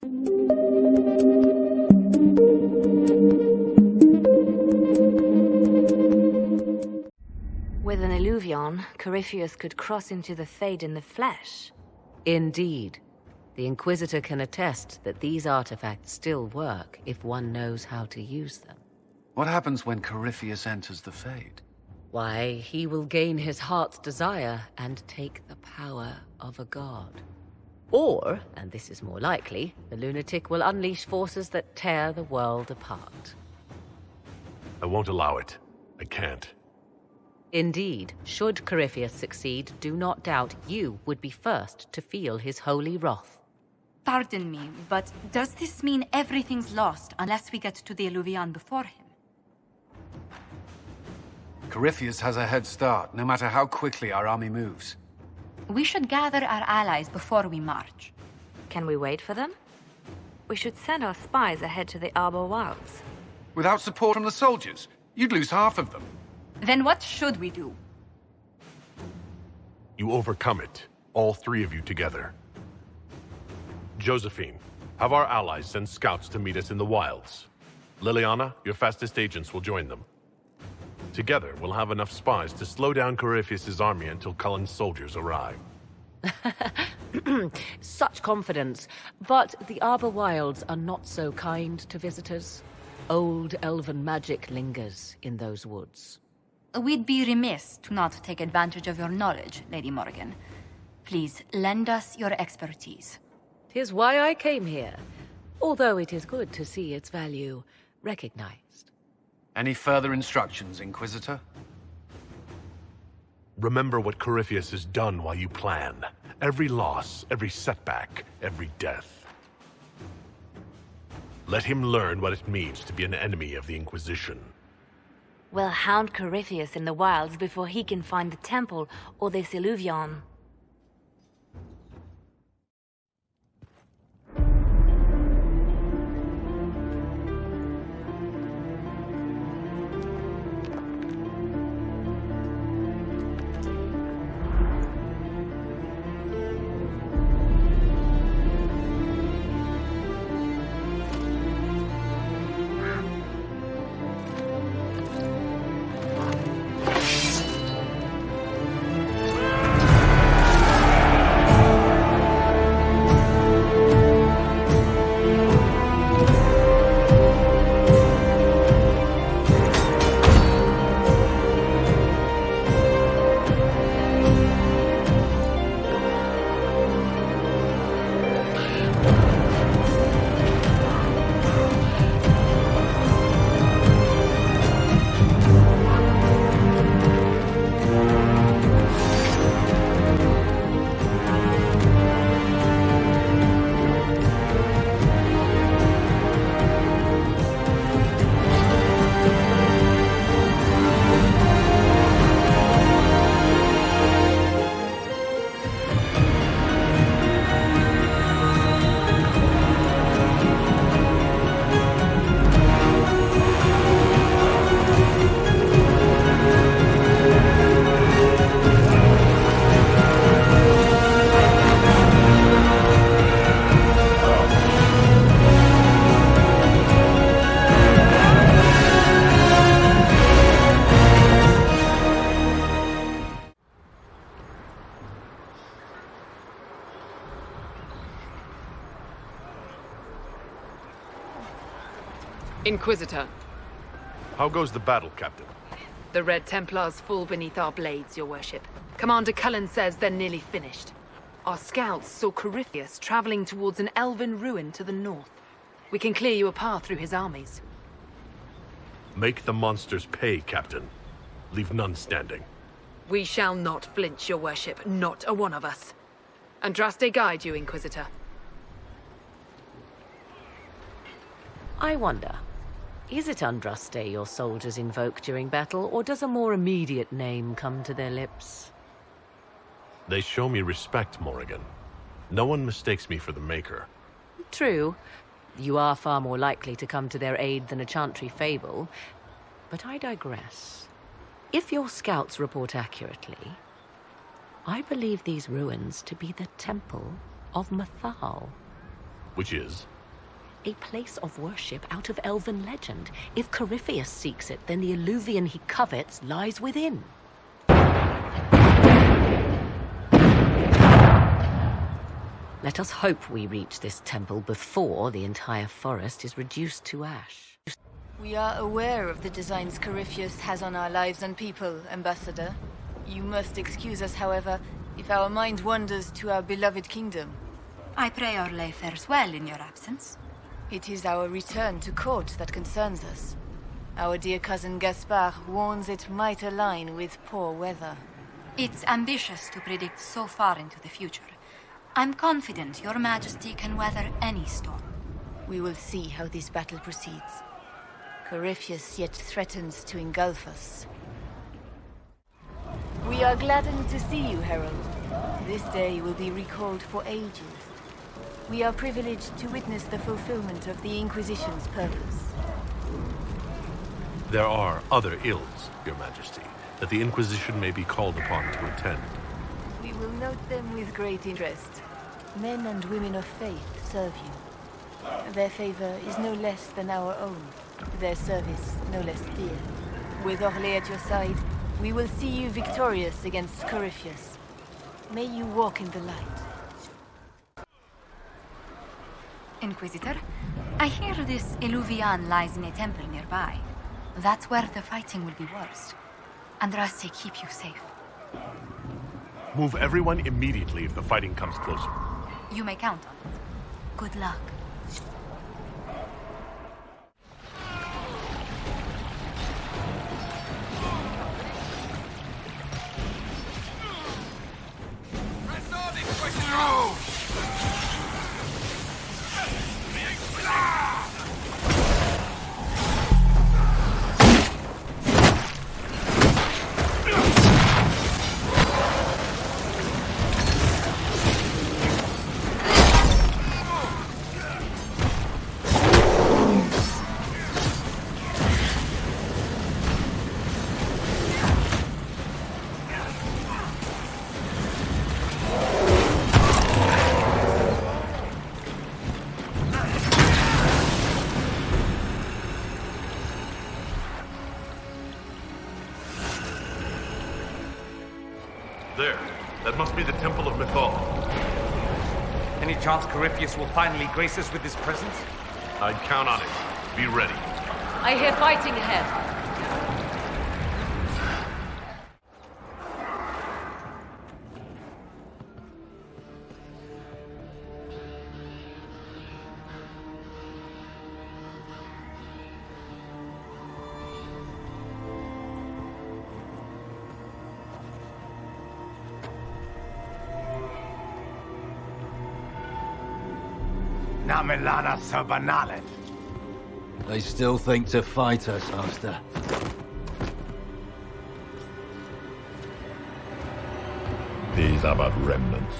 With an illuvion, Corypheus could cross into the Fade in the flesh. Indeed. The Inquisitor can attest that these artifacts still work if one knows how to use them. What happens when Corypheus enters the Fade? Why, he will gain his heart's desire and take the power of a god. Or, and this is more likely, the lunatic will unleash forces that tear the world apart. I won't allow it. I can't. Indeed, should Corypheus succeed, do not doubt you would be first to feel his holy wrath. Pardon me, but does this mean everything's lost unless we get to the Illuvian before him? Corypheus has a head start, no matter how quickly our army moves. We should gather our allies before we march. Can we wait for them? We should send our spies ahead to the Arbor Wilds. Without support from the soldiers, you'd lose half of them. Then what should we do? You overcome it, all three of you together. Josephine, have our allies send scouts to meet us in the wilds. Liliana, your fastest agents will join them. Together, we'll have enough spies to slow down Corypheus' army until Cullen's soldiers arrive. Such confidence, but the Arbor Wilds are not so kind to visitors. Old elven magic lingers in those woods. We'd be remiss to not take advantage of your knowledge, Lady Morgan. Please, lend us your expertise. 'Tis why I came here, although it is good to see its value recognized. Any further instructions, Inquisitor? Remember what Corypheus has done while you plan. Every loss, every setback, every death. Let him learn what it means to be an enemy of the Inquisition. We'll hound Corypheus in the wilds before he can find the temple or this illuvion. Inquisitor, How goes the battle, Captain? the Red Templars fall beneath our blades, your worship. Commander Cullen says they're nearly finished. Our scouts saw Corypheus traveling towards an elven ruin to the north. We can clear you a path through his armies. Make the monsters pay, Captain. Leave none standing. We shall not flinch, your worship, not a one of us. Andraste guide you, Inquisitor. I wonder, is it Andraste your soldiers invoke during battle, or does a more immediate name come to their lips? They show me respect, Morrigan. No one mistakes me for the Maker. True. You are far more likely to come to their aid than a chantry fable. But I digress. If your scouts report accurately, I believe these ruins to be the Temple of Mathal. Which is? A place of worship out of elven legend. If Corypheus seeks it, then the Illuvian he covets lies within. Let us hope we reach this temple before the entire forest is reduced to ash. We are aware of the designs Corypheus has on our lives and people, Ambassador. You must excuse us, however, if our mind wanders to our beloved kingdom. I pray our lay fares well in your absence. It is our return to court that concerns us. Our dear cousin Gaspard warns it might align with poor weather. It's ambitious to predict so far into the future. I'm confident your majesty can weather any storm. We will see how this battle proceeds. Corypheus yet threatens to engulf us. We are gladdened to see you, Herald. This day will be recalled for ages. We are privileged to witness the fulfillment of the Inquisition's purpose. There are other ills, Your Majesty, that the Inquisition may be called upon to attend. We will note them with great interest. Men and women of faith serve you. Their favor is no less than our own. Their service no less dear. With Orlais at your side, we will see you victorious against Corypheus. May you walk in the light. Inquisitor, I hear this Illuvian lies in a temple nearby. That's where the fighting will be worst. Andraste, keep you safe. Move everyone immediately if the fighting comes closer. You may count on it. Good luck. There. That must be the Temple of Mythal. Any chance Corypheus will finally grace us with his presence? I'd count on it. Be ready. I hear fighting ahead. Namelana Sabanale. They still think to fight us, Master. These are but remnants.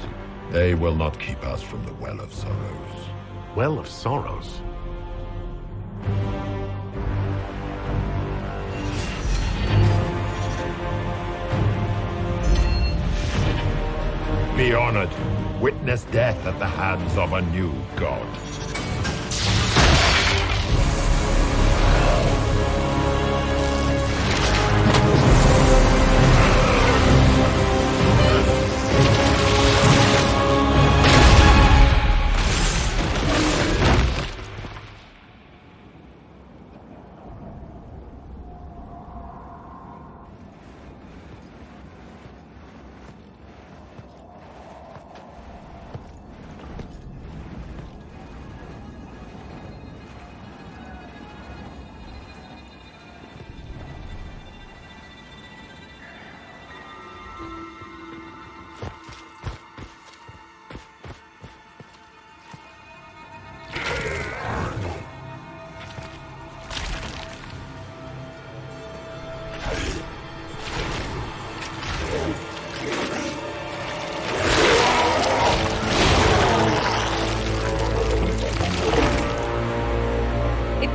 They will not keep us from the Well of Sorrows. Well of Sorrows? Be honored. Witness death at the hands of a new god.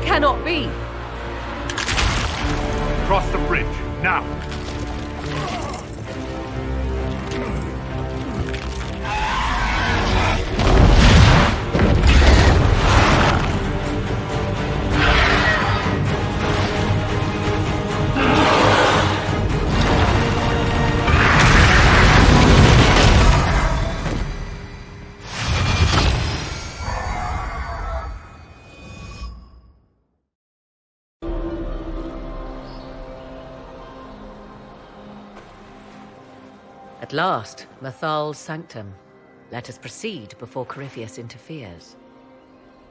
Cannot be! Cross the bridge, now! At last, Mathal's sanctum. Let us proceed before Corypheus interferes.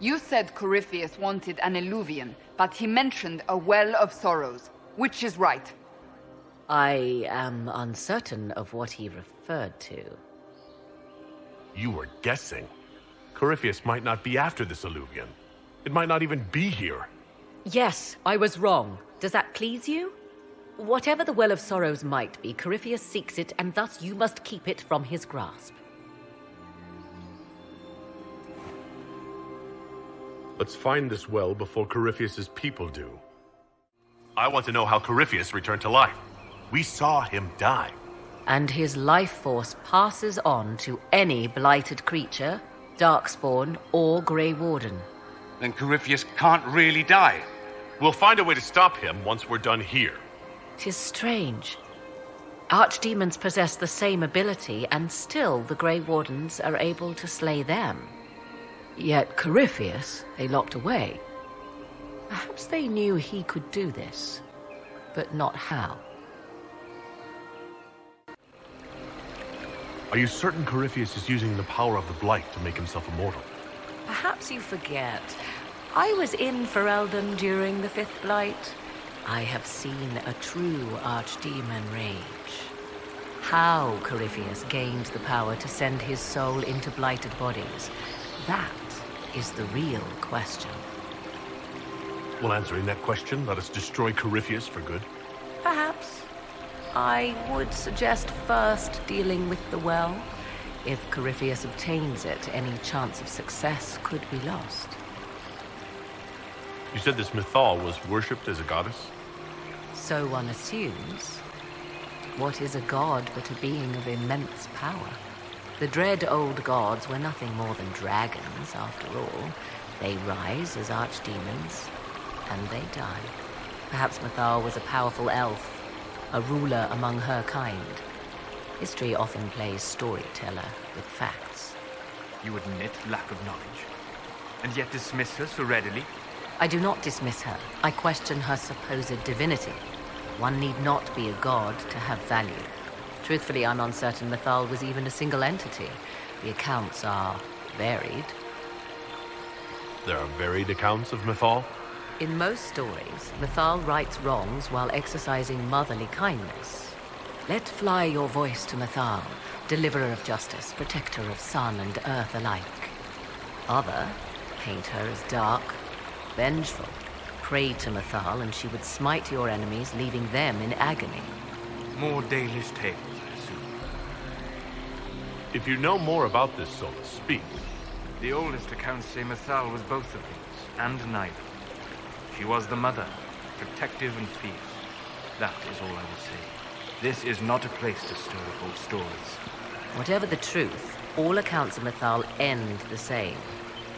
You said Corypheus wanted an eluvian, but he mentioned a well of sorrows. Which is right? I am uncertain of what he referred to. You were guessing. Corypheus might not be after this eluvian. It might not even be here. Yes, I was wrong. Does that please you? Whatever the Well of Sorrows might be, Corypheus seeks it, and thus you must keep it from his grasp. Let's find this well before Corypheus's people do. I want to know how Corypheus returned to life. We saw him die. And his life force passes on to any blighted creature, darkspawn, or Grey Warden. Then Corypheus can't really die. We'll find a way to stop him once we're done here. 'Tis strange. Archdemons possess the same ability, and still the Grey Wardens are able to slay them. Yet Corypheus they locked away. Perhaps they knew he could do this, but not how. Are you certain Corypheus is using the power of the Blight to make himself immortal? Perhaps you forget. I was in Ferelden during the Fifth Blight. I have seen a true archdemon rage. How Corypheus gained the power to send his soul into blighted bodies, that is the real question. Well, answering that question, let us destroy Corypheus for good. Perhaps. I would suggest first dealing with the well. If Corypheus obtains it, any chance of success could be lost. You said this Mythal was worshipped as a goddess? So one assumes. What is a god but a being of immense power? The dread old gods were nothing more than dragons, after all. They rise as archdemons, and they die. Perhaps Mythal was a powerful elf, a ruler among her kind. History often plays storyteller with facts. You admit lack of knowledge, and yet dismiss her so readily? I do not dismiss her. I question her supposed divinity. One need not be a god to have value. Truthfully, I'm uncertain Mythal was even a single entity. The accounts are varied. There are varied accounts of Mythal? In most stories, Mythal rights wrongs while exercising motherly kindness. Let fly your voice to Mythal, deliverer of justice, protector of sun and earth alike. Other paint her as dark, vengeful. Pray to Mythal and she would smite your enemies, leaving them in agony. More Dalish tales, I assume. If you know more about this soul, speak. The oldest accounts say Mythal was both of these, and neither. She was the mother, protective and fierce. That is all I will say. This is not a place to stir up old stories. Whatever the truth, all accounts of Mythal end the same.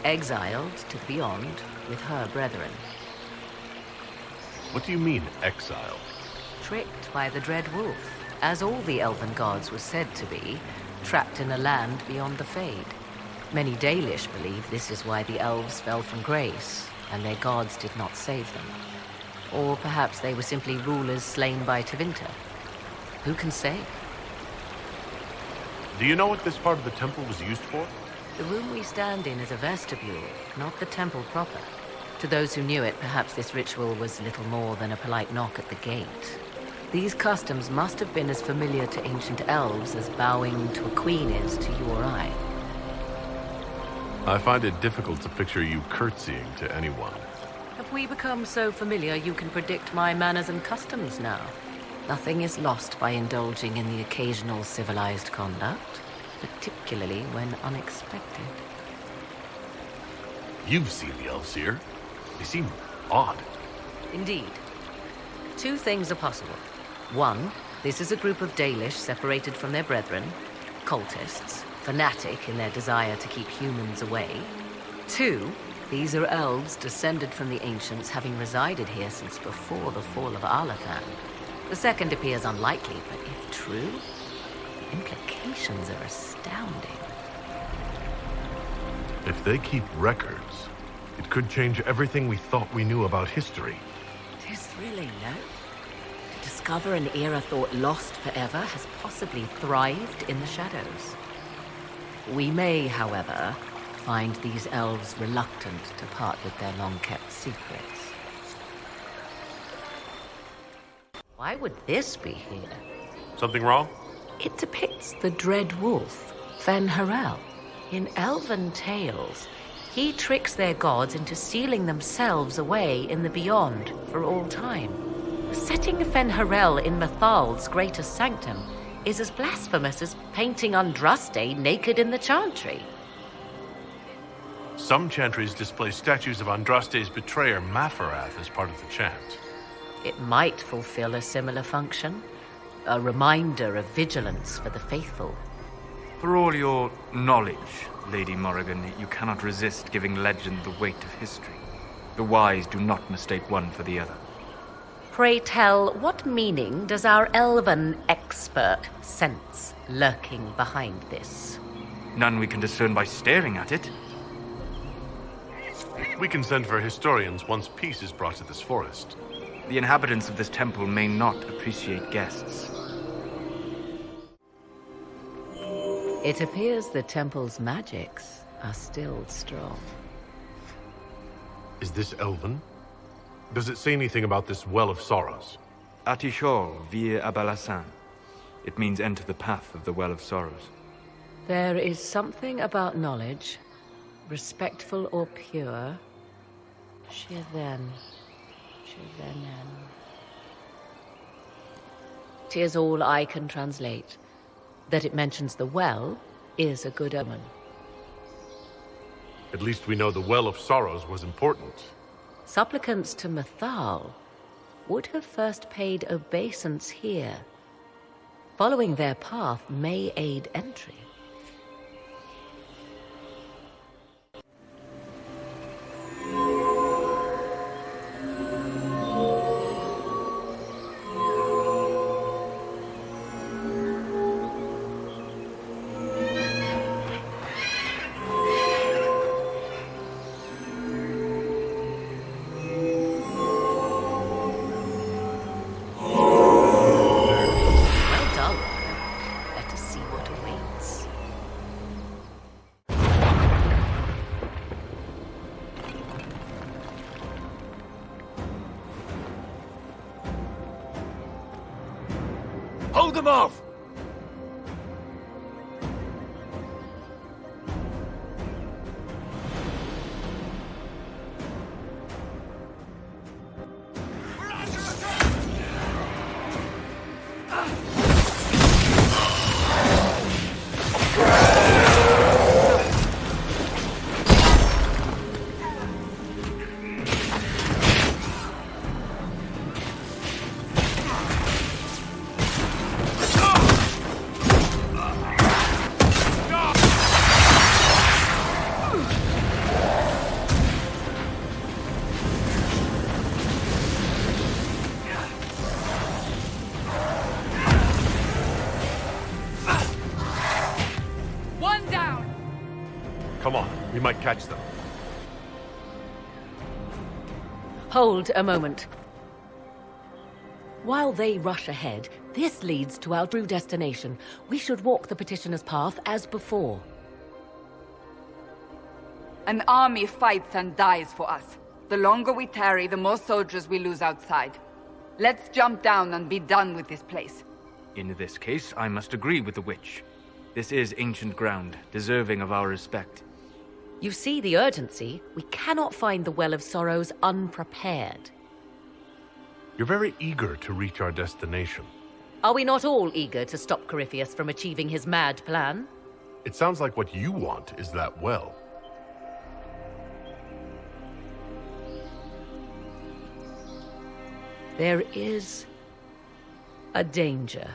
Exiled to the beyond with her brethren. What do you mean, exiled? Tricked by the Dread Wolf, as all the elven gods were said to be, trapped in a land beyond the Fade. Many Dalish believe this is why the elves fell from grace, and their gods did not save them. Or perhaps they were simply rulers slain by Tevinter. Who can say? Do you know what this part of the temple was used for? The room we stand in is a vestibule, not the temple proper. To those who knew it, perhaps this ritual was little more than a polite knock at the gate. These customs must have been as familiar to ancient elves as bowing to a queen is to you or I. I find it difficult to picture you curtsying to anyone. Have we become so familiar you can predict my manners and customs now? Nothing is lost by indulging in the occasional civilized conduct, particularly when unexpected. You've seen the elves here. They seem odd. Indeed. Two things are possible. One, this is a group of Dalish separated from their brethren, cultists, fanatic in their desire to keep humans away. Two, these are elves descended from the ancients, having resided here since before the fall of Arlathan. The second appears unlikely, but if true, the implications are astounding. If they keep records, it could change everything we thought we knew about history. It is thrilling, no? To discover an era thought lost forever has possibly thrived in the shadows. We may, however, find these elves reluctant to part with their long-kept secrets. Why would this be here? Something wrong? It depicts the dread wolf, Fen-Harel. In elven tales, he tricks their gods into sealing themselves away in the beyond for all time. Setting Fen-Harel in Methal's greatest sanctum is as blasphemous as painting Andraste naked in the chantry. Some chantries display statues of Andraste's betrayer Mafarath as part of the chant. It might fulfill a similar function, a reminder of vigilance for the faithful. For all your knowledge, Lady Morrigan, you cannot resist giving legend the weight of history. The wise do not mistake one for the other. Pray tell, what meaning does our elven expert sense lurking behind this? None we can discern by staring at it. We can send for historians once peace is brought to this forest. The inhabitants of this temple may not appreciate guests. It appears the temple's magics are still strong. Is this elven? Does it say anything about this Well of Sorrows? Atishor vir Abalassan. It means enter the path of the Well of Sorrows. There is something about knowledge, respectful or pure. Shivenen. 'Tis all I can translate. That it mentions the well is a good omen. At least we know the Well of Sorrows was important. Supplicants to Methal would have first paid obeisance here. Following their path may aid entry. Hold them off! Come on, we might catch them. Hold a moment. While they rush ahead, this leads to our true destination. We should walk the petitioner's path as before. An army fights and dies for us. The longer we tarry, the more soldiers we lose outside. Let's jump down and be done with this place. In this case, I must agree with the witch. This is ancient ground, deserving of our respect. You see the urgency? We cannot find the Well of Sorrows unprepared. You're very eager to reach our destination. Are we not all eager to stop Corypheus from achieving his mad plan? It sounds like what you want is that well. There is a danger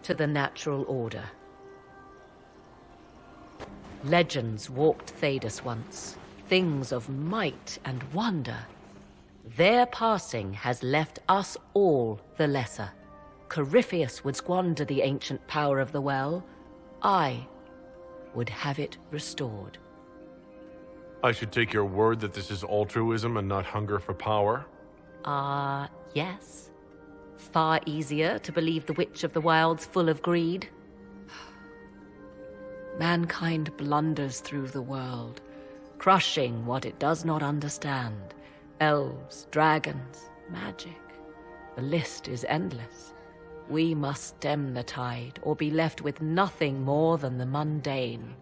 to the natural order. Legends walked Thedas once, things of might and wonder. Their passing has left us all the lesser. Corypheus would squander the ancient power of the well. I would have it restored. I should take your word that this is altruism and not hunger for power? Yes. Far easier to believe the Witch of the Wild's full of greed. Mankind blunders through the world, crushing what it does not understand. Elves, dragons, magic. The list is endless. We must stem the tide, or be left with nothing more than the mundane.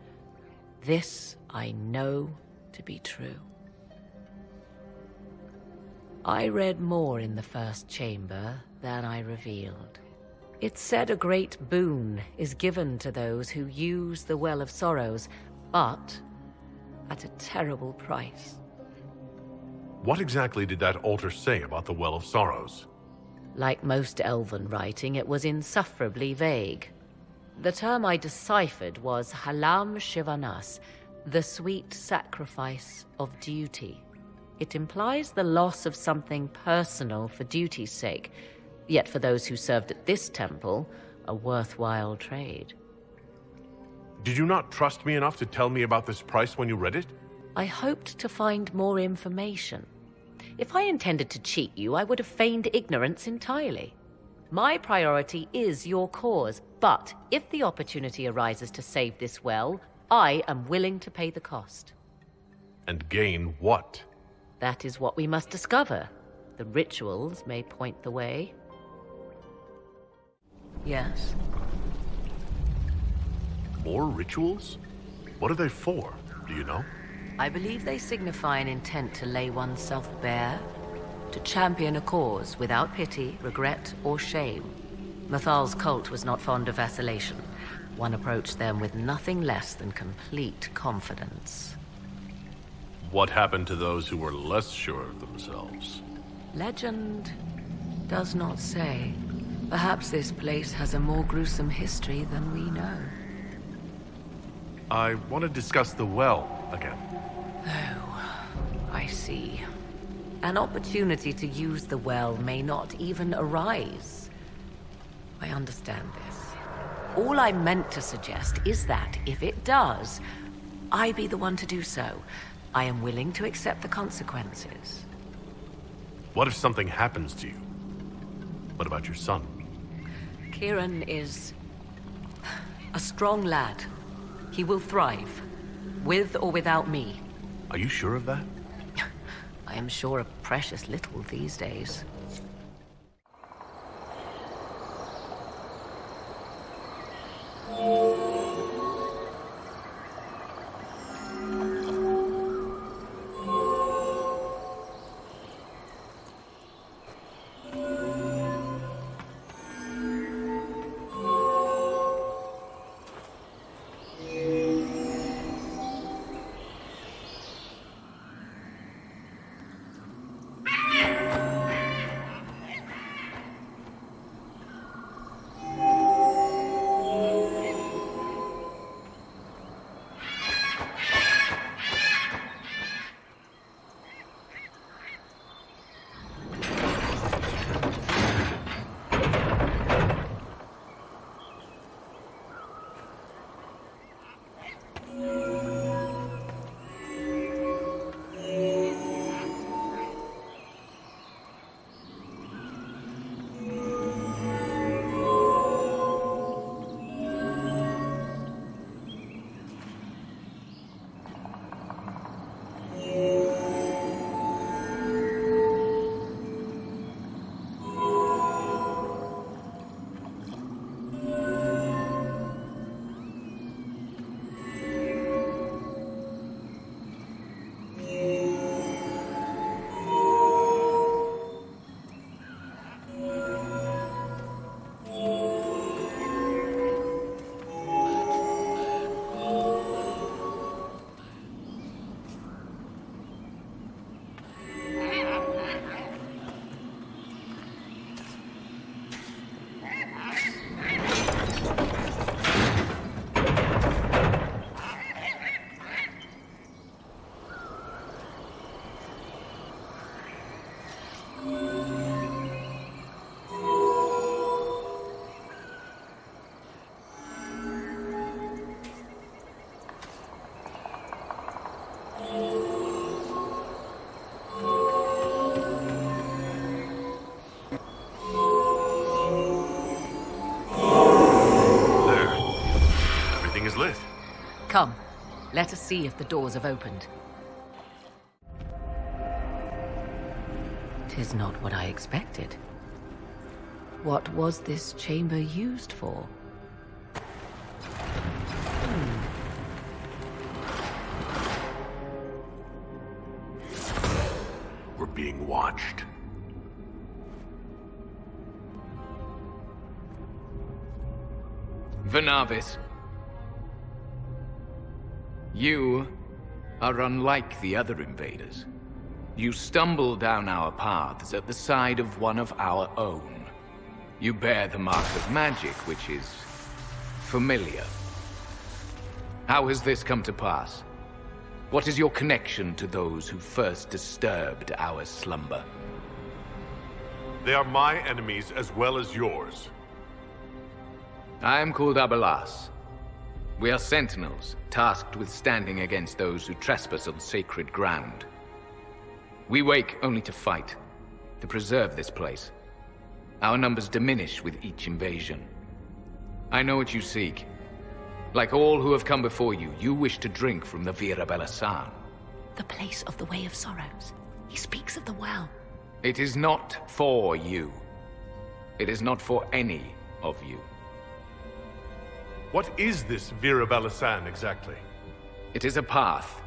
This I know to be true. I read more in the first chamber than I revealed. It said a great boon is given to those who use the Well of Sorrows, but at a terrible price. What exactly did that altar say about the Well of Sorrows? Like most elven writing, it was insufferably vague. The term I deciphered was Halam Shivanas, the sweet sacrifice of duty. It implies the loss of something personal for duty's sake, yet for those who served at this temple, a worthwhile trade. Did you not trust me enough to tell me about this price when you read it? I hoped to find more information. If I intended to cheat you, I would have feigned ignorance entirely. My priority is your cause, but if the opportunity arises to save this well, I am willing to pay the cost. And gain what? That is what we must discover. The rituals may point the way. Yes. More rituals? What are they for? Do you know? I believe they signify an intent to lay oneself bare, to champion a cause without pity, regret, or shame. Mathal's cult was not fond of vacillation. One approached them with nothing less than complete confidence. What happened to those who were less sure of themselves? Legend does not say. Perhaps this place has a more gruesome history than we know. I want to discuss the well again. Oh, I see. An opportunity to use the well may not even arise. I understand this. All I meant to suggest is that, if it does, I be the one to do so. I am willing to accept the consequences. What if something happens to you? What about your son? Kieran is a strong lad. He will thrive, with or without me. Are you sure of that? I am sure of precious little these days. Come, let us see if the doors have opened. 'Tis not what I expected. What was this chamber used for? We're being watched. Venavis, you are unlike the other invaders. You stumble down our paths at the side of one of our own. You bear the mark of magic, which is familiar. How has this come to pass? What is your connection to those who first disturbed our slumber? They are my enemies as well as yours. I am called Abelas. We are sentinels, tasked with standing against those who trespass on sacred ground. We wake only to fight, to preserve this place. Our numbers diminish with each invasion. I know what you seek. Like all who have come before you, you wish to drink from the Vira Belasan. The place of the Way of Sorrows. He speaks of the well. It is not for you. It is not for any of you. What is this Vira Belasan exactly? It is a path.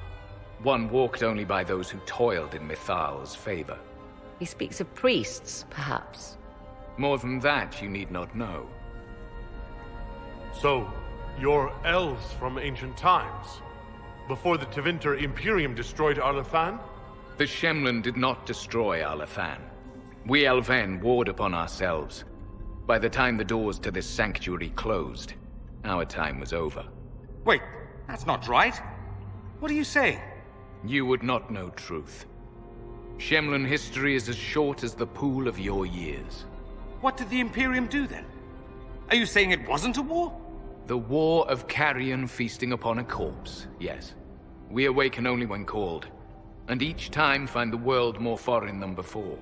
One walked only by those who toiled in Mithal's favor. He speaks of priests, perhaps. More than that, you need not know. So, you're elves from ancient times? Before the Tevinter Imperium destroyed Arlathan? The Shemlen did not destroy Arlathan. We Elven warred upon ourselves. By the time the doors to this sanctuary closed, our time was over. Wait, that's not right. What are you saying? You would not know truth. Shemlen history is as short as the pool of your years. What did the Imperium do then? Are you saying it wasn't a war? The war of carrion feasting upon a corpse, yes. We awaken only when called, and each time find the world more foreign than before.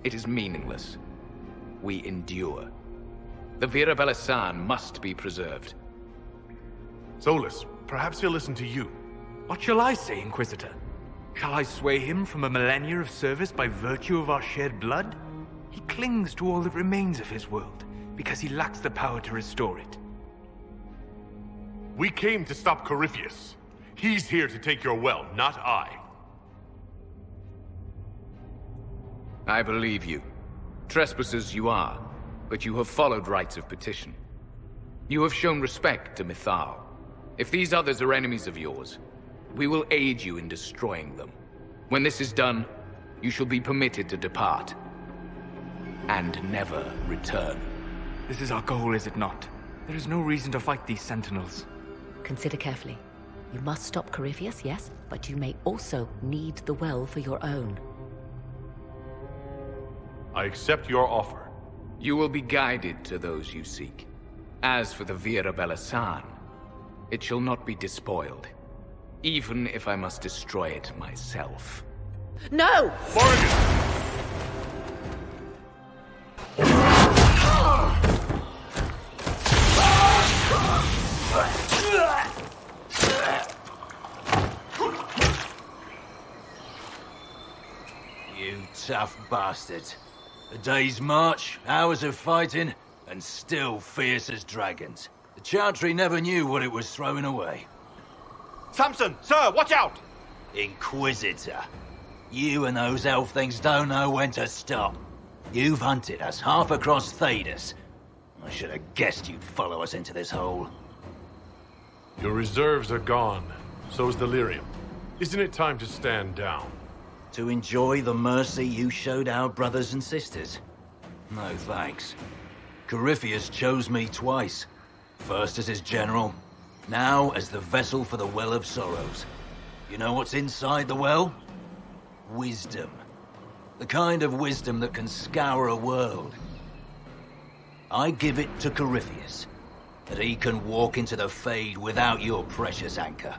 It is meaningless. We endure. The Vira Belasan must be preserved. Solus, perhaps he'll listen to you. What shall I say, Inquisitor? Shall I sway him from a millennia of service by virtue of our shared blood? He clings to all that remains of his world, because he lacks the power to restore it. We came to stop Corypheus. He's here to take your well, not I. I believe you. Trespassers you are, but you have followed rites of petition. You have shown respect to Mithal. If these others are enemies of yours, we will aid you in destroying them. When this is done, you shall be permitted to depart. And never return. This is our goal, is it not? There is no reason to fight these sentinels. Consider carefully. You must stop Corypheus, yes, but you may also need the well for your own. I accept your offer. You will be guided to those you seek. As for the Vira Belasan, it shall not be despoiled, even if I must destroy it myself. No! Morgan! You tough bastard. A day's march, hours of fighting, and still fierce as dragons. The Chantry never knew what it was throwing away. Samson, sir, watch out! Inquisitor. You and those elf things don't know when to stop. You've hunted us half across Thedas. I should have guessed you'd follow us into this hole. Your reserves are gone. So is the lyrium. Isn't it time to stand down? To enjoy the mercy you showed our brothers and sisters? No thanks. Corypheus chose me twice. First as his general, now as the vessel for the Well of Sorrows. You know what's inside the well? Wisdom. The kind of wisdom that can scour a world. I give it to Corypheus, that he can walk into the Fade without your precious anchor.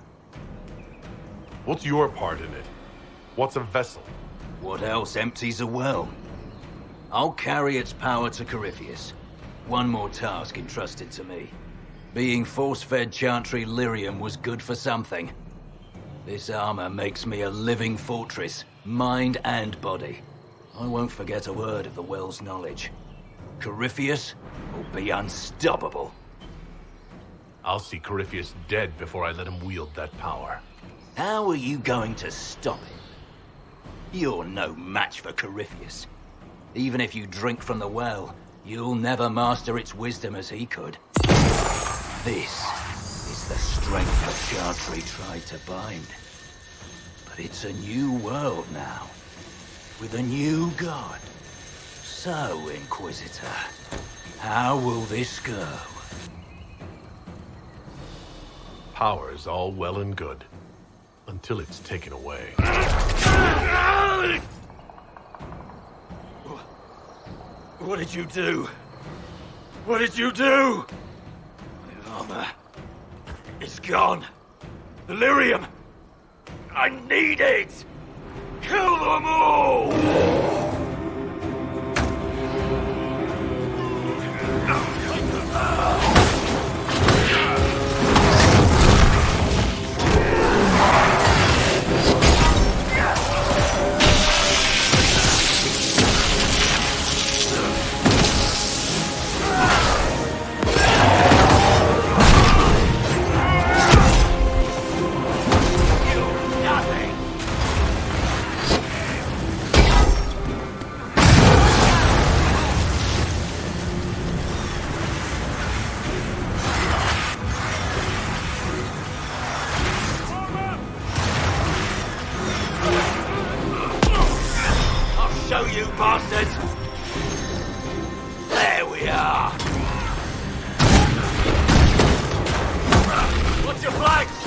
What's your part in it? What's a vessel? What else empties a well? I'll carry its power to Corypheus. One more task entrusted to me. Being force-fed Chantry lyrium was good for something. This armor makes me a living fortress, mind and body. I won't forget a word of the Well's knowledge. Corypheus will be unstoppable. I'll see Corypheus dead before I let him wield that power. How are you going to stop him? You're no match for Corypheus. Even if you drink from the well, you'll never master its wisdom as he could. This is the strength that Chantry tried to bind. But it's a new world now, with a new god. So, Inquisitor, how will this go? Power is all well and good, until it's taken away. What did you do? What did you do? My armor is gone. The lyrium! I need it! Kill them all! You bastards! There we are! What's your flanks?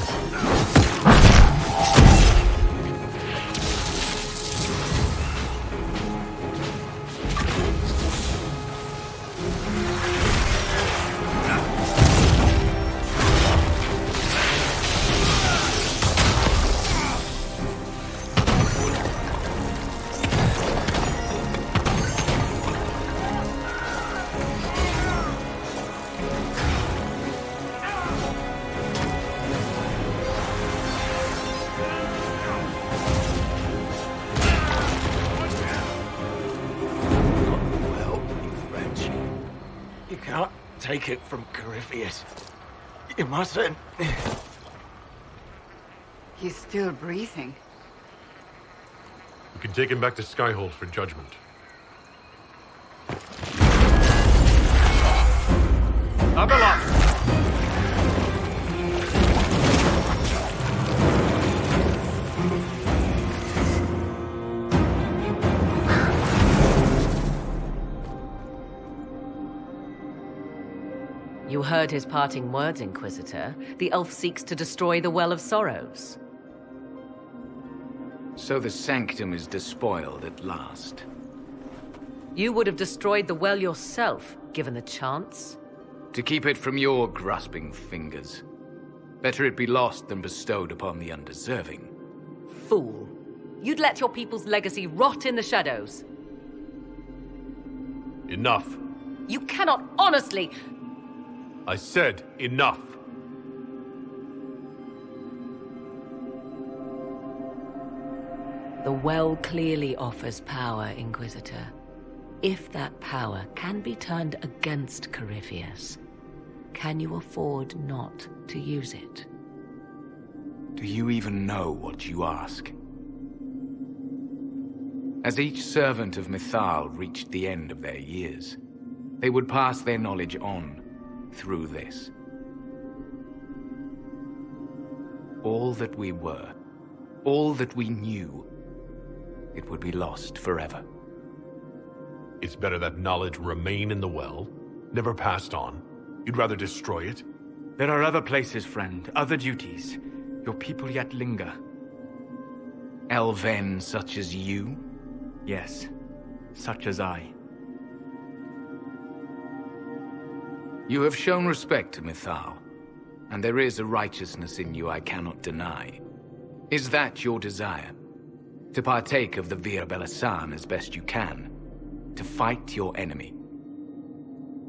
Take it from Corypheus. You mustn't. He's still breathing. We can take him back to Skyhold for judgment. Abeloth! You heard his parting words, Inquisitor. The elf seeks to destroy the Well of Sorrows. So the sanctum is despoiled at last. You would have destroyed the well yourself, given the chance. To keep it from your grasping fingers. Better it be lost than bestowed upon the undeserving. Fool. You'd let your people's legacy rot in the shadows. Enough. You cannot honestly... I said enough. The well clearly offers power, Inquisitor. If that power can be turned against Corypheus, can you afford not to use it? Do you even know what you ask? As each servant of Mythal reached the end of their years, they would pass their knowledge on through this. All that we were, all that we knew, it would be lost forever. It's better that knowledge remain in the well, never passed on. You'd rather destroy it? There are other places, friend, other duties. Your people yet linger. Elven such as you? Yes, such as I. You have shown respect to Mythal, and there is a righteousness in you I cannot deny. Is that your desire? To partake of the Vir Belasan as best you can? To fight your enemy?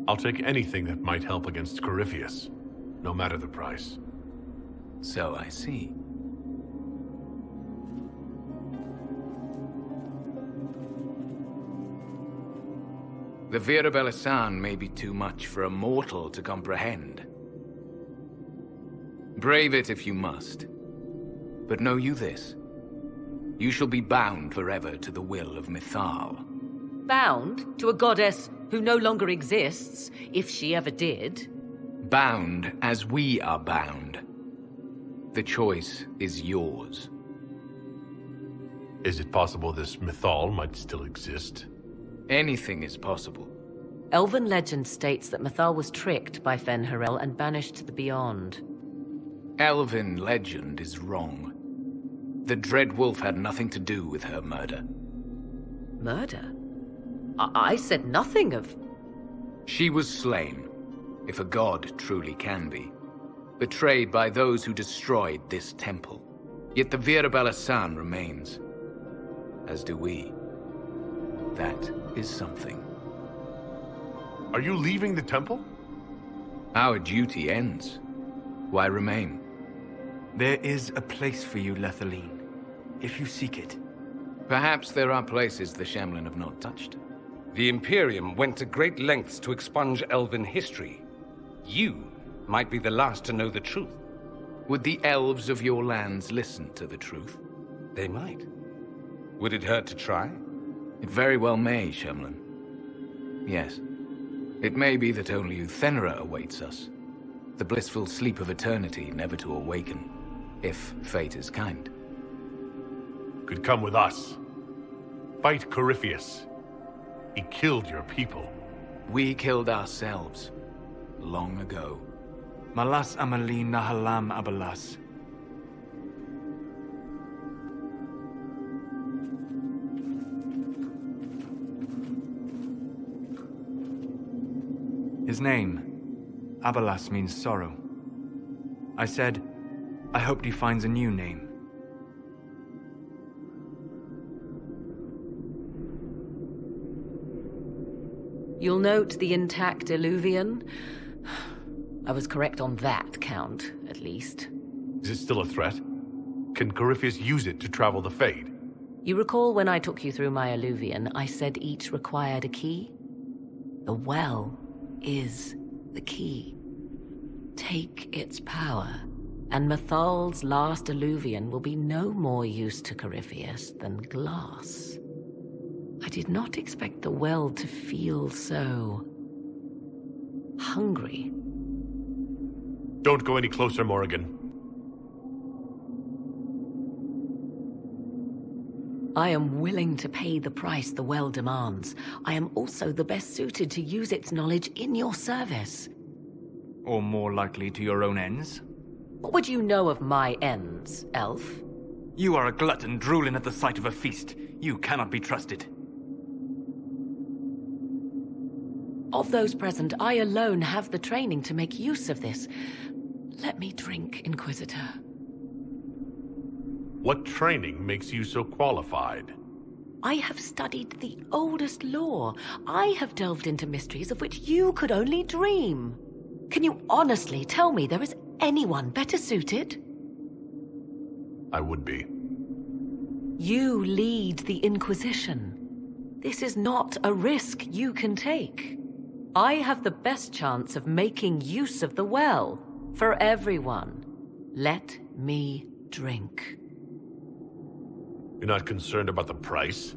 I'll take anything that might help against Corypheus. no matter the price. So I see. The Virabella may be too much for a mortal to comprehend. Brave it if you must. But know you this. You shall be bound forever to the will of Mythal. Bound to a goddess who no longer exists, if she ever did. Bound as we are bound. The choice is yours. Is it possible this Mythal might still exist? Anything is possible. Elven legend states that Mythal was tricked by Fen-Harel and banished to the Beyond. Elven legend is wrong. The Dreadwolf had nothing to do with her murder. Murder? I said nothing of... She was slain, if a god truly can be. Betrayed by those who destroyed this temple. Yet the Virabella remains. As do we. That is something. Are you leaving the temple? Our duty ends. Why remain? There is a place for you, Lethaline, if you seek it. Perhaps there are places the Shemlin have not touched. The Imperium went to great lengths to expunge elven history. You might be the last to know the truth. Would the elves of your lands listen to the truth? They might. Would it hurt to try? It very well may, Shemlin. Yes. It may be that only Uthenera awaits us. The blissful sleep of eternity, never to awaken, if fate is kind. Could come with us. Fight Corypheus. He killed your people. We killed ourselves. Long ago. Malas amali nahalam abalas. His name, Abalas, means sorrow. I said, I hoped he finds a new name. You'll note the intact Illuvian. I was correct on that count, at least. Is it still a threat? Can Corypheus use it to travel the Fade? You recall when I took you through my Illuvian, I said each required a key? The well is the key. Take its power, and Mythal's last Illuvian will be no more use to Corypheus than glass. I did not expect the well to feel so... hungry. Don't go any closer, Morrigan. I am willing to pay the price the well demands. I am also the best suited to use its knowledge in your service. Or more likely to your own ends? What would you know of my ends, elf? You are a glutton drooling at the sight of a feast. You cannot be trusted. Of those present, I alone have the training to make use of this. Let me drink, Inquisitor. What training makes you so qualified? I have studied the oldest lore. I have delved into mysteries of which you could only dream. Can you honestly tell me there is anyone better suited? I would be. You lead the Inquisition. This is not a risk you can take. I have the best chance of making use of the well for everyone. Let me drink. You're not concerned about the price?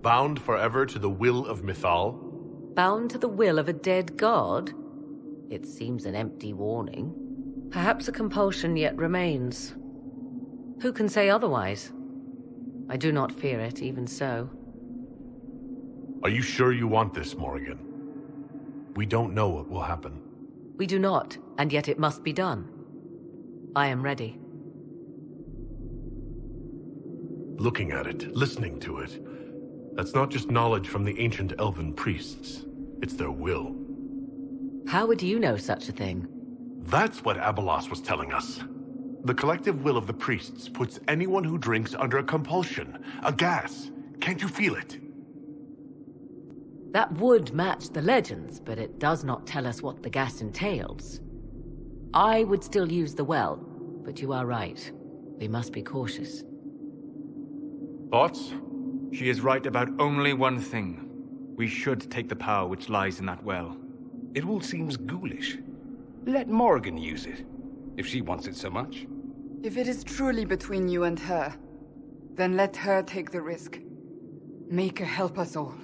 Bound forever to the will of Mythal? Bound to the will of a dead god? It seems an empty warning. Perhaps a compulsion yet remains. Who can say otherwise? I do not fear it, even so. Are you sure you want this, Morrigan? We don't know what will happen. We do not, and yet it must be done. I am ready. Looking at it, listening to it, that's not just knowledge from the ancient elven priests. It's their will. How would you know such a thing? That's what Abalas was telling us. The collective will of the priests puts anyone who drinks under a compulsion, a gas. Can't you feel it? That would match the legends, but it does not tell us what the gas entails. I would still use the well, but you are right. We must be cautious. Thoughts? She is right about only one thing. We should take the power which lies in that well. It all seems ghoulish. Let Morrigan use it, if she wants it so much. If it is truly between you and her, then let her take the risk. Make her help us all.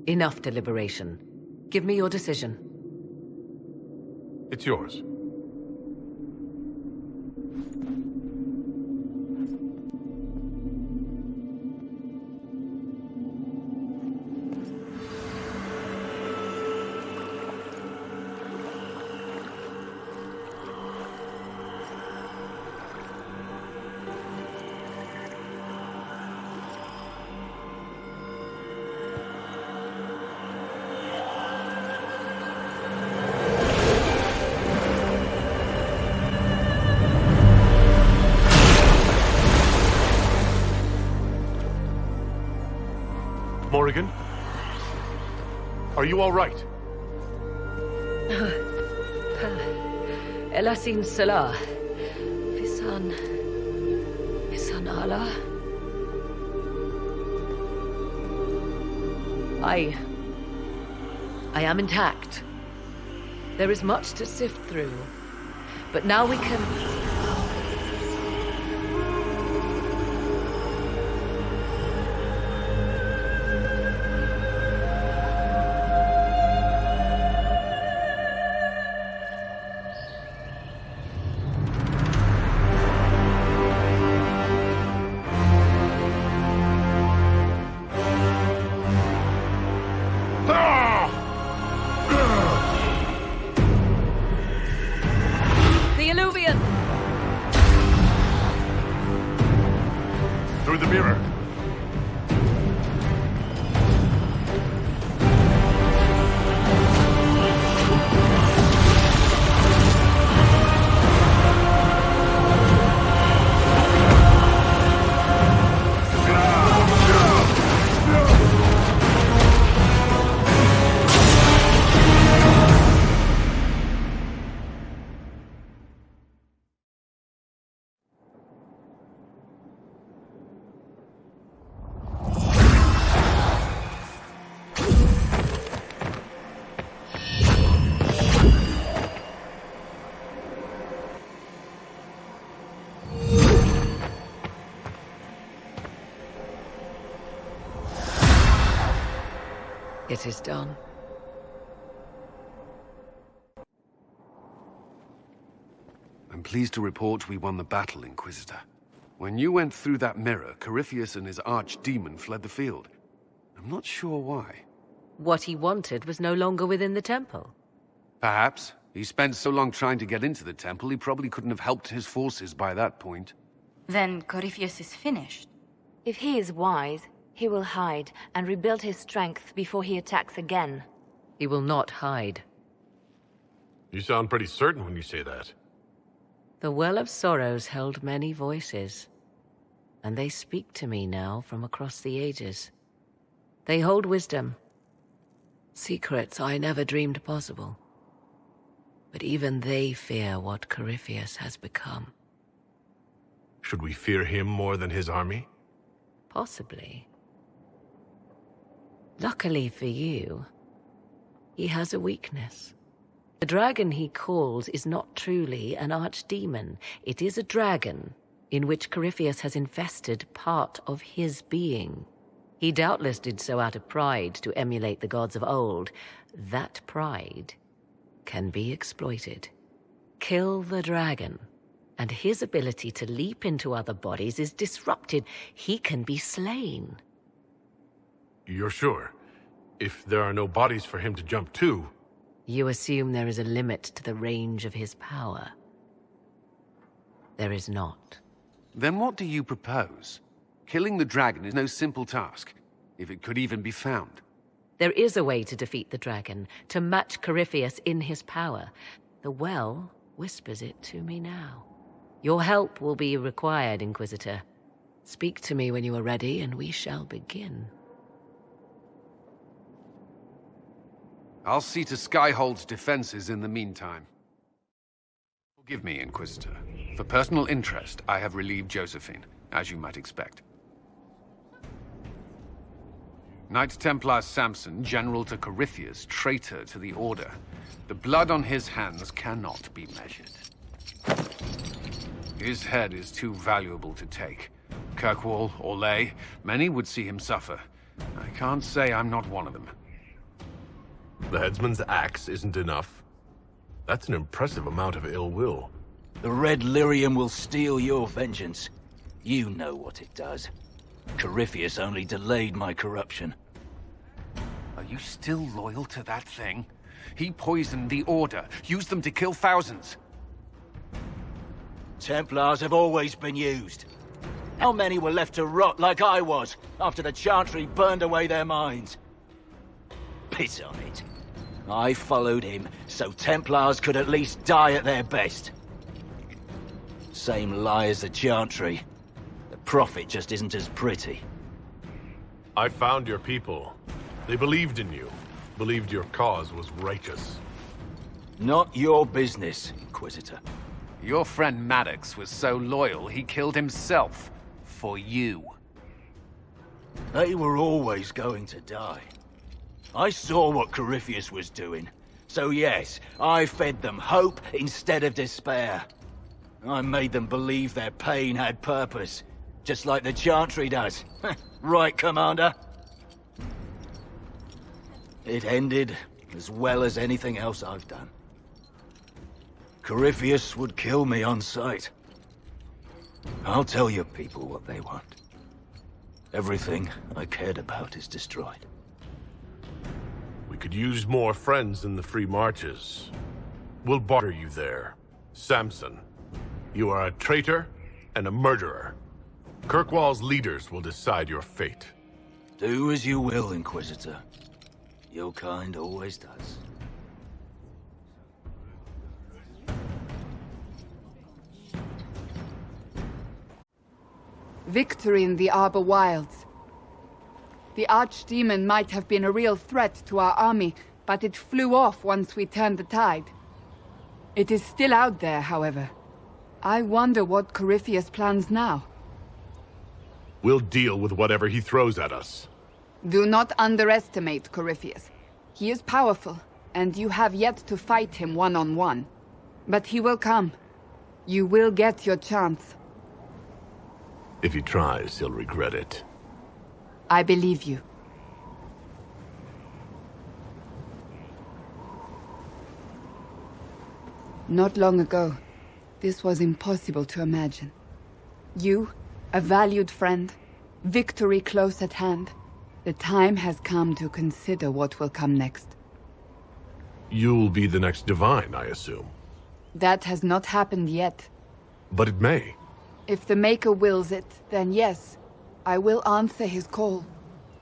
Enough deliberation. Give me your decision. It's yours. Morrigan? Are you all right? Elasin Salah. Visan Allah. I am intact. There is much to sift through. But now we can... Through the mirror. It is done. I'm pleased to report we won the battle, Inquisitor. When you went through that mirror, Corypheus and his archdemon fled the field. I'm not sure why. What he wanted was no longer within the temple. Perhaps. He spent so long trying to get into the temple, he probably couldn't have helped his forces by that point. Then Corypheus is finished. If he is wise, he will hide and rebuild his strength before he attacks again. He will not hide. You sound pretty certain when you say that. The Well of Sorrows held many voices, and they speak to me now from across the ages. They hold wisdom, secrets I never dreamed possible. But even they fear what Corypheus has become. Should we fear him more than his army? Possibly. Luckily for you, he has a weakness. The dragon he calls is not truly an archdemon. It is a dragon in which Corypheus has infested part of his being. He doubtless did so out of pride to emulate the gods of old. That pride can be exploited. Kill the dragon, and his ability to leap into other bodies is disrupted. He can be slain. You're sure? If there are no bodies for him to jump to... You assume there is a limit to the range of his power. There is not. Then what do you propose? Killing the dragon is no simple task, if it could even be found. There is a way to defeat the dragon, to match Corypheus in his power. The well whispers it to me now. Your help will be required, Inquisitor. Speak to me when you are ready, and we shall begin. I'll see to Skyhold's defenses in the meantime. Give me, Inquisitor. For personal interest, I have relieved Josephine, as you might expect. Knight Templar Samson, General to Corypheus, traitor to the Order. The blood on his hands cannot be measured. His head is too valuable to take. Kirkwall, Orlais, many would see him suffer. I can't say I'm not one of them. The headsman's axe isn't enough. That's an impressive amount of ill will. The Red Lyrium will steal your vengeance. You know what it does. Corypheus only delayed my corruption. Are you still loyal to that thing? He poisoned the Order, used them to kill thousands. Templars have always been used. How many were left to rot like I was, after the Chantry burned away their minds? Piss on it. I followed him, so Templars could at least die at their best. Same lie as the Chantry. The Prophet just isn't as pretty. I found your people. They believed in you. Believed your cause was righteous. Not your business, Inquisitor. Your friend Maddox was so loyal, he killed himself. For you. They were always going to die. I saw what Corypheus was doing. So yes, I fed them hope instead of despair. I made them believe their pain had purpose. Just like the Chantry does. Right, Commander? It ended as well as anything else I've done. Corypheus would kill me on sight. I'll tell your people what they want. Everything I cared about is destroyed. We could use more friends in the Free Marches. We'll barter you there. Samson, you are a traitor and a murderer. Kirkwall's leaders will decide your fate. Do as you will, Inquisitor. Your kind always does. Victory in the Arbor Wilds. The Archdemon might have been a real threat to our army, but it flew off once we turned the tide. It is still out there, however. I wonder what Corypheus plans now. We'll deal with whatever he throws at us. Do not underestimate Corypheus. He is powerful, and you have yet to fight him one-on-one. But he will come. You will get your chance. If he tries, he'll regret it. I believe you. Not long ago, this was impossible to imagine. You, a valued friend, victory close at hand. The time has come to consider what will come next. You'll be the next Divine, I assume. That has not happened yet. But it may. If the Maker wills it, then yes, I will answer his call.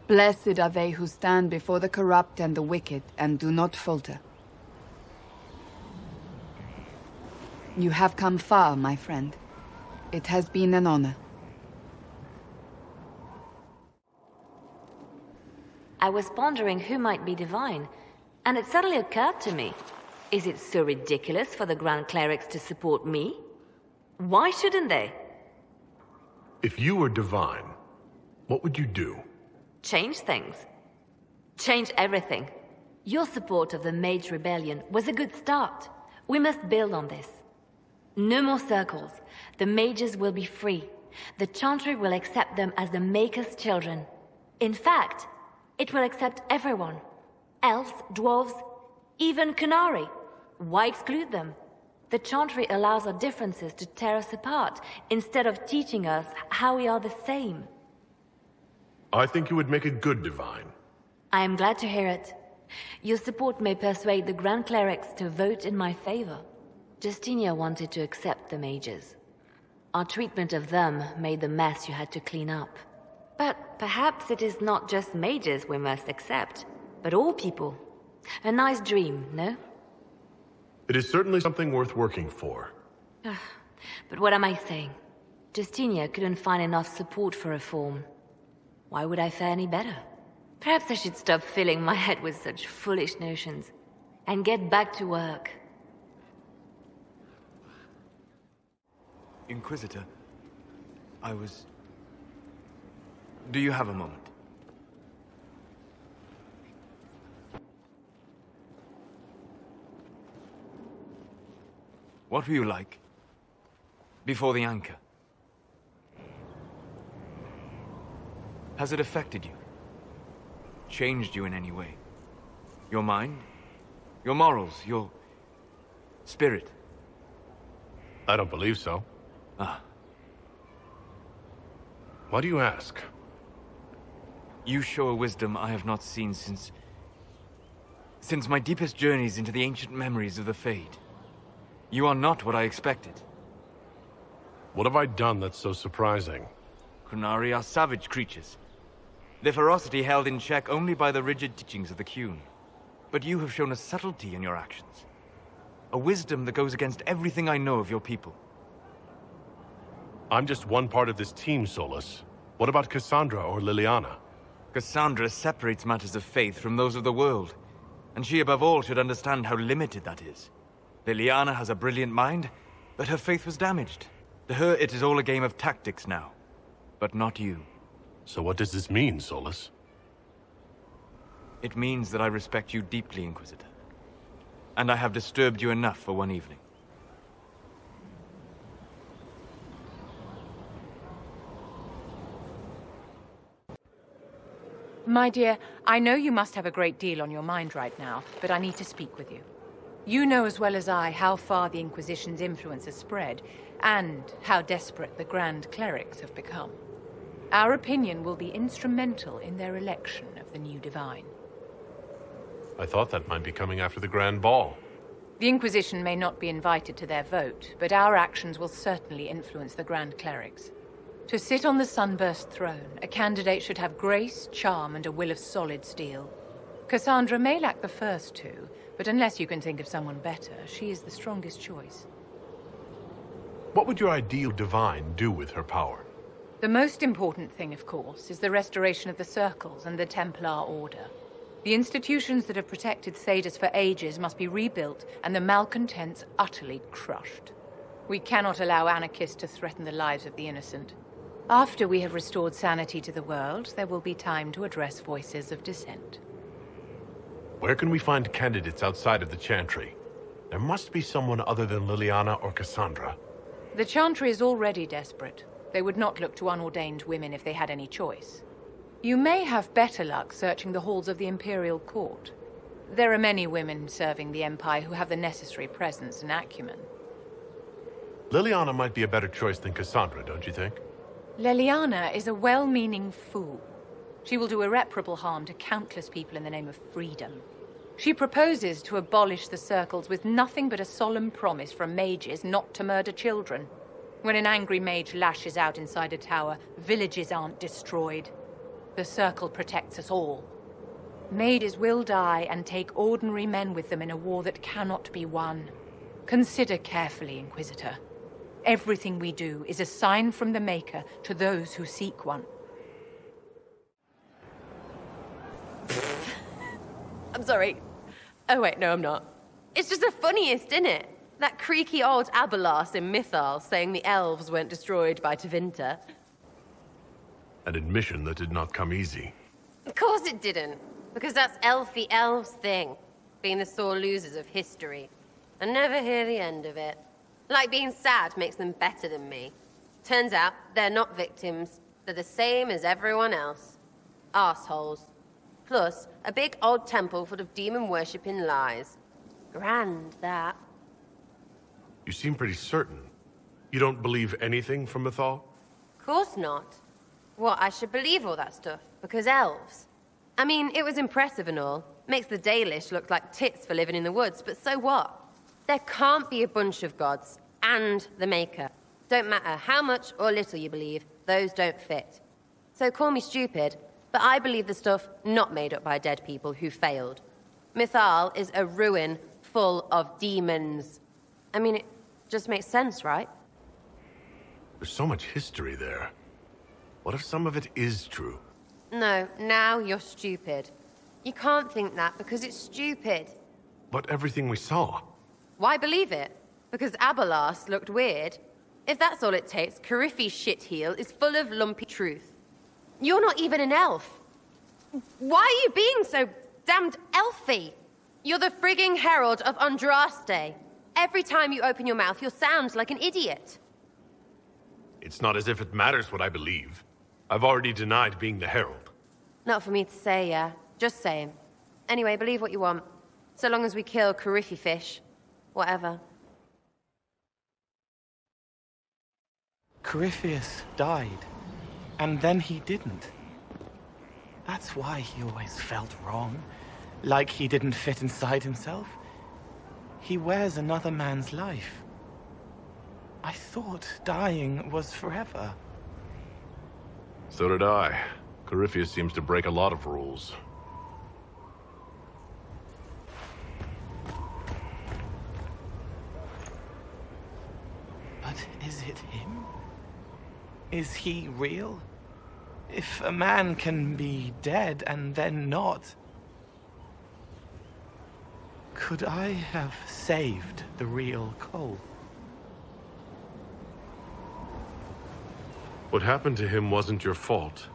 Blessed are they who stand before the corrupt and the wicked, and do not falter. You have come far, my friend. It has been an honor. I was pondering who might be divine, and it suddenly occurred to me. Is it so ridiculous for the Grand Clerics to support me? Why shouldn't they? If you were divine, what would you do? Change things. Change everything. Your support of the Mage Rebellion was a good start. We must build on this. No more circles. The mages will be free. The Chantry will accept them as the Maker's children. In fact, it will accept everyone. Elves, dwarves, even Qunari. Why exclude them? The Chantry allows our differences to tear us apart, instead of teaching us how we are the same. I think you would make a good divine. I am glad to hear it. Your support may persuade the Grand Clerics to vote in my favor. Justinia wanted to accept the mages. Our treatment of them made the mess you had to clean up. But perhaps it is not just mages we must accept, but all people. A nice dream, no? It is certainly something worth working for. But what am I saying? Justinia couldn't find enough support for reform. Why would I fare any better? Perhaps I should stop filling my head with such foolish notions and get back to work. Inquisitor, Do you have a moment? What were you like before the anchor? Has it affected you? Changed you in any way? Your mind? Your morals? Your spirit? I don't believe so. Ah. Why do you ask? You show a wisdom I have not seen since my deepest journeys into the ancient memories of the Fade. You are not what I expected. What have I done that's so surprising? Qunari are savage creatures. Their ferocity held in check only by the rigid teachings of the Qun. But you have shown a subtlety in your actions. A wisdom that goes against everything I know of your people. I'm just one part of this team, Solus. What about Cassandra or Liliana? Cassandra separates matters of faith from those of the world. And she above all should understand how limited that is. Liliana has a brilliant mind, but her faith was damaged. To her, it is all a game of tactics now. But not you. So what does this mean, Solus? It means that I respect you deeply, Inquisitor. And I have disturbed you enough for one evening. My dear, I know you must have a great deal on your mind right now, but I need to speak with you. You know as well as I how far the Inquisition's influence has spread, and how desperate the Grand Clerics have become. Our opinion will be instrumental in their election of the new Divine. I thought that might be coming after the Grand Ball. The Inquisition may not be invited to their vote, but our actions will certainly influence the Grand Clerics. To sit on the Sunburst throne, a candidate should have grace, charm, and a will of solid steel. Cassandra may lack the first two, but unless you can think of someone better, she is the strongest choice. What would your ideal divine do with her power? The most important thing, of course, is the restoration of the Circles and the Templar Order. The institutions that have protected Thedas for ages must be rebuilt, and the malcontents utterly crushed. We cannot allow anarchists to threaten the lives of the innocent. After we have restored sanity to the world, there will be time to address voices of dissent. Where can we find candidates outside of the Chantry? There must be someone other than Liliana or Cassandra. The Chantry is already desperate. They would not look to unordained women if they had any choice. You may have better luck searching the halls of the Imperial Court. There are many women serving the Empire who have the necessary presence and acumen. Liliana might be a better choice than Cassandra, don't you think? Liliana is a well-meaning fool. She will do irreparable harm to countless people in the name of freedom. She proposes to abolish the Circles with nothing but a solemn promise from mages not to murder children. When an angry mage lashes out inside a tower, villages aren't destroyed. The Circle protects us all. Mages will die and take ordinary men with them in a war that cannot be won. Consider carefully, Inquisitor. Everything we do is a sign from the Maker to those who seek one. I'm sorry. Oh wait, no I'm not. It's just the funniest, isn't it? That creaky old Abelas in Mythal saying the elves weren't destroyed by Tevinter. An admission that did not come easy. Of course it didn't. Because that's elfy elves thing. Being the sore losers of history. And never hear the end of it. Like being sad makes them better than me. Turns out they're not victims. They're the same as everyone else. Arseholes. Plus, a big old temple full of demon-worshipping lies. Grand, that. You seem pretty certain. You don't believe anything from Mythal? Course not. What, I should believe all that stuff? Because elves? I mean, it was impressive and all. Makes the Dalish look like tits for living in the woods, but so what? There can't be a bunch of gods, and the Maker. Don't matter how much or little you believe, those don't fit. So call me stupid, but I believe the stuff not made up by dead people who failed. Mythal is a ruin full of demons. I mean, it just makes sense, right? There's so much history there. What if some of it is true? No, now you're stupid. You can't think that because it's stupid. But everything we saw. Why believe it? Because Abelas looked weird? If that's all it takes, Cariffi's shitheel is full of lumpy truth. You're not even an elf. Why are you being so damned elfy? You're the frigging herald of Andraste. Every time you open your mouth, you'll sound like an idiot. It's not as if it matters what I believe. I've already denied being the herald. Not for me to say, yeah. Just saying. Anyway, believe what you want. So long as we kill Cariffi fish. Whatever. Corypheus died, and then he didn't. That's why he always felt wrong, like he didn't fit inside himself. He wears another man's life. I thought dying was forever. So did I. Corypheus seems to break a lot of rules. But is it him? Is he real? If a man can be dead and then not, could I have saved the real Cole? What happened to him wasn't your fault.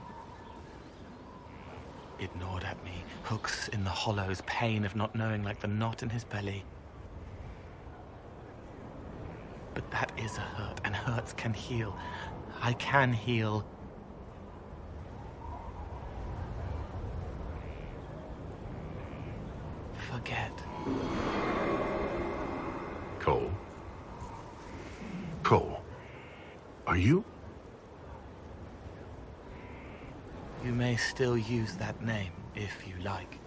It gnawed at me, hooks in the hollows, pain of not knowing like the knot in his belly. But that is a hurt, and hurts can heal. I can heal. Forget. Cole? Cole? Are you? You may still use that name, if you like.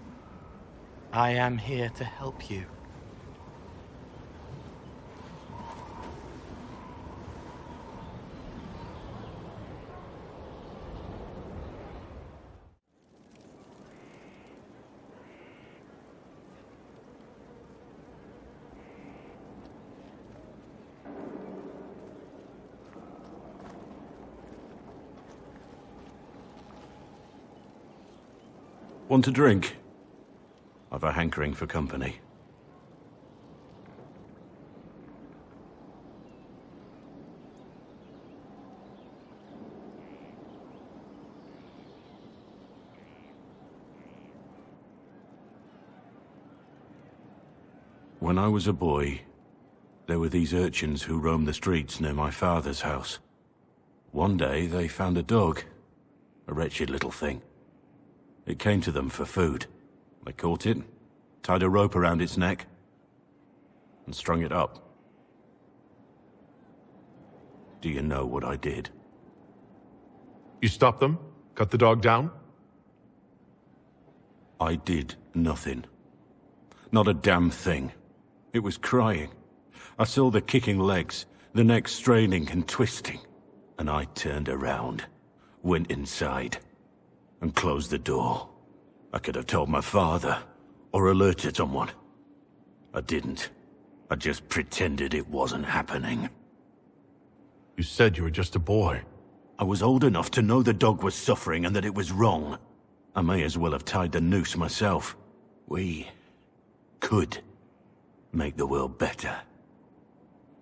I am here to help you. Want a drink? I've a hankering for company. When I was a boy, there were these urchins who roamed the streets near my father's house. One day they found a dog, a wretched little thing. It came to them for food. They caught it, tied a rope around its neck, and strung it up. Do you know what I did? You stopped them? Cut the dog down? I did nothing. Not a damn thing. It was crying. I saw the kicking legs, the neck straining and twisting, and I turned around, went inside, and closed the door. I could have told my father, or alerted someone. I didn't. I just pretended it wasn't happening. You said you were just a boy. I was old enough to know the dog was suffering and that it was wrong. I may as well have tied the noose myself. We could make the world better.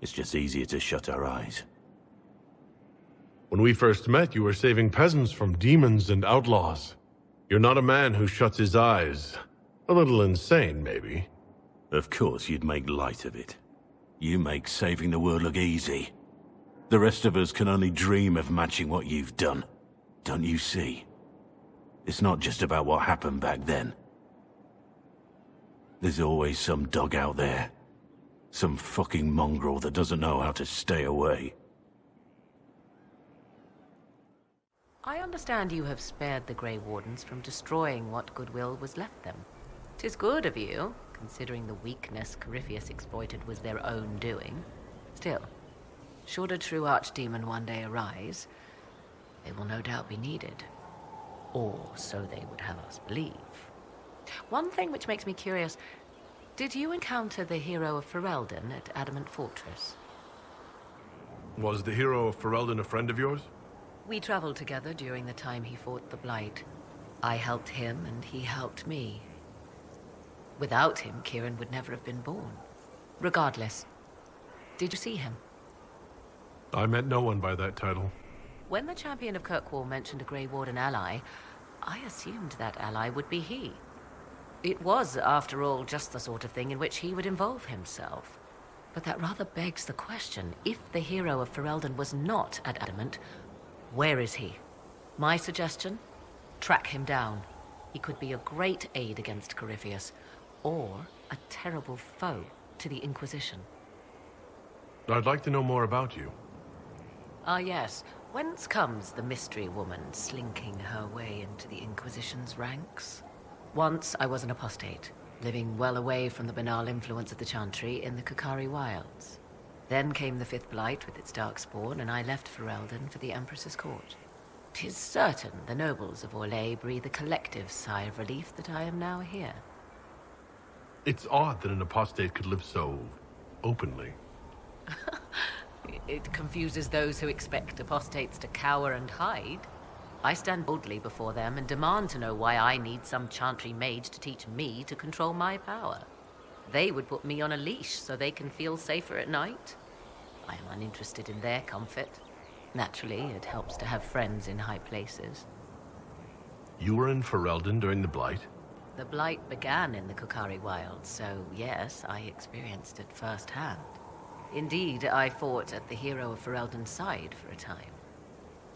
It's just easier to shut our eyes. When we first met, you were saving peasants from demons and outlaws. You're not a man who shuts his eyes. A little insane, maybe. Of course you'd make light of it. You make saving the world look easy. The rest of us can only dream of matching what you've done. Don't you see? It's not just about what happened back then. There's always some dog out there. Some fucking mongrel that doesn't know how to stay away. I understand you have spared the Grey Wardens from destroying what goodwill was left them. 'Tis good of you, considering the weakness Corypheus exploited was their own doing. Still, should a true archdemon one day arise, they will no doubt be needed. Or so they would have us believe. One thing which makes me curious, did you encounter the hero of Ferelden at Adamant Fortress? Was the hero of Ferelden a friend of yours? We traveled together during the time he fought the Blight. I helped him and he helped me. Without him, Kieran would never have been born. Regardless, did you see him? I met no one by that title. When the champion of Kirkwall mentioned a Grey Warden ally, I assumed that ally would be he. It was, after all, just the sort of thing in which he would involve himself. But that rather begs the question, if the hero of Ferelden was not at Adamant, where is he? My suggestion? Track him down. He could be a great aid against Corypheus, or a terrible foe to the Inquisition. I'd like to know more about you. Ah, yes. Whence comes the mystery woman slinking her way into the Inquisition's ranks? Once I was an apostate, living well away from the banal influence of the Chantry in the Qunari wilds. Then came the Fifth Blight with its darkspawn, and I left Ferelden for the Empress's court. 'Tis certain the nobles of Orlais breathe a collective sigh of relief that I am now here. It's odd that an apostate could live so openly. It confuses those who expect apostates to cower and hide. I stand boldly before them and demand to know why I need some Chantry mage to teach me to control my power. They would put me on a leash so they can feel safer at night. I am uninterested in their comfort. Naturally, it helps to have friends in high places. You were in Ferelden during the Blight? The Blight began in the Qunari wilds, so yes, I experienced it firsthand. Indeed, I fought at the hero of Ferelden's side for a time.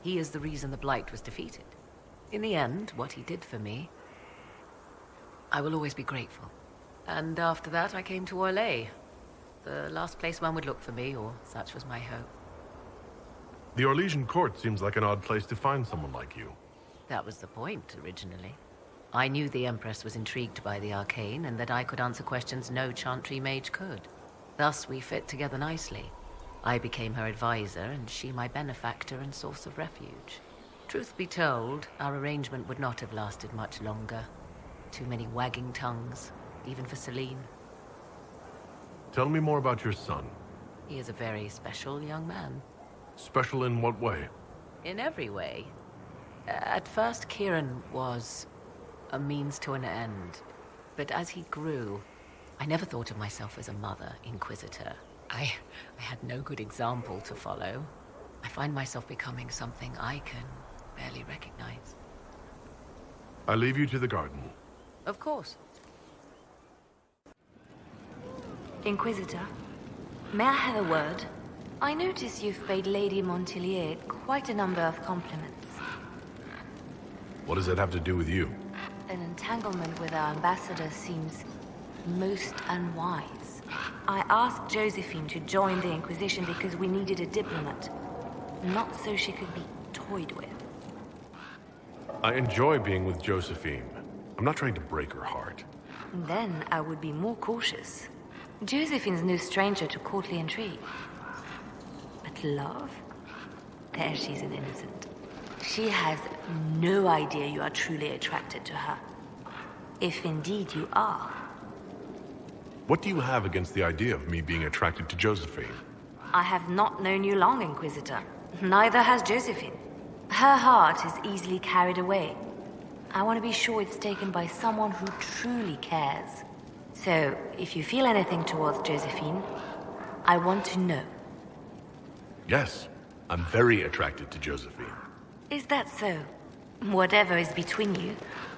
He is the reason the Blight was defeated. In the end, what he did for me, I will always be grateful. And after that, I came to Orlais. The last place one would look for me, or such was my hope. The Orlesian court seems like an odd place to find someone like you. That was the point, originally. I knew the Empress was intrigued by the arcane, and that I could answer questions no Chantry mage could. Thus, we fit together nicely. I became her advisor, and she my benefactor and source of refuge. Truth be told, our arrangement would not have lasted much longer. Too many wagging tongues, even for Celine. Tell me more about your son. He is a very special young man. Special in what way? In every way. At first, Kieran was a means to an end. But as he grew, I never thought of myself as a mother inquisitor. I had no good example to follow. I find myself becoming something I can barely recognize. I leave you to the garden. Of course. Inquisitor, may I have a word? I notice you've paid Lady Montilier quite a number of compliments. What does that have to do with you? An entanglement with our ambassador seems most unwise. I asked Josephine to join the Inquisition because we needed a diplomat, not so she could be toyed with. I enjoy being with Josephine. I'm not trying to break her heart. Then I would be more cautious. Josephine's no stranger to courtly intrigue. But love? There she's an innocent. She has no idea you are truly attracted to her. If indeed you are. What do you have against the idea of me being attracted to Josephine? I have not known you long, Inquisitor. Neither has Josephine. Her heart is easily carried away. I want to be sure it's taken by someone who truly cares. So, if you feel anything towards Josephine, I want to know. Yes, I'm very attracted to Josephine. Is that so? Whatever is between you,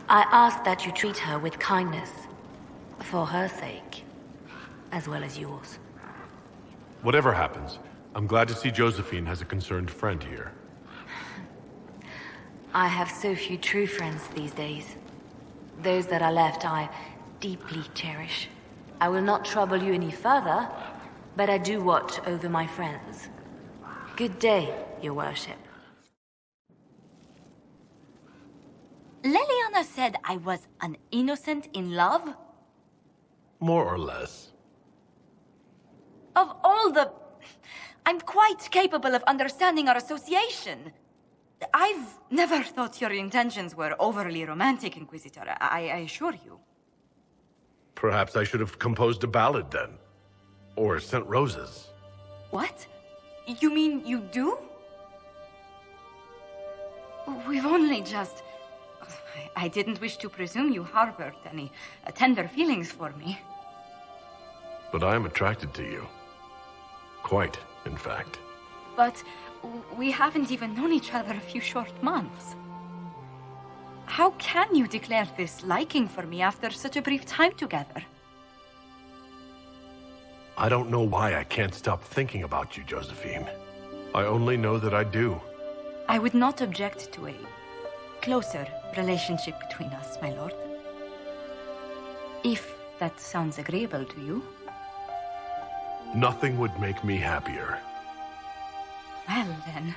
I ask that you treat her with kindness. For her sake, as well as yours. Whatever happens, I'm glad to see Josephine has a concerned friend here. I have so few true friends these days. Those that are left I deeply cherish. I will not trouble you any further, but I do watch over my friends. Good day, your worship. Leliana said I was an innocent in love? More or less. Of all the... I'm quite capable of understanding our association. I've never thought your intentions were overly romantic, Inquisitor. I assure you. Perhaps I should have composed a ballad then. Or sent roses. What? You mean you do? We've only just... I didn't wish to presume you harbored any tender feelings for me. But I am attracted to you. Quite, in fact. But we haven't even known each other a few short months. How can you declare this liking for me after such a brief time together? I don't know why I can't stop thinking about you, Josephine. I only know that I do. I would not object to a closer relationship between us, my lord. If that sounds agreeable to you. Nothing would make me happier. Well, then.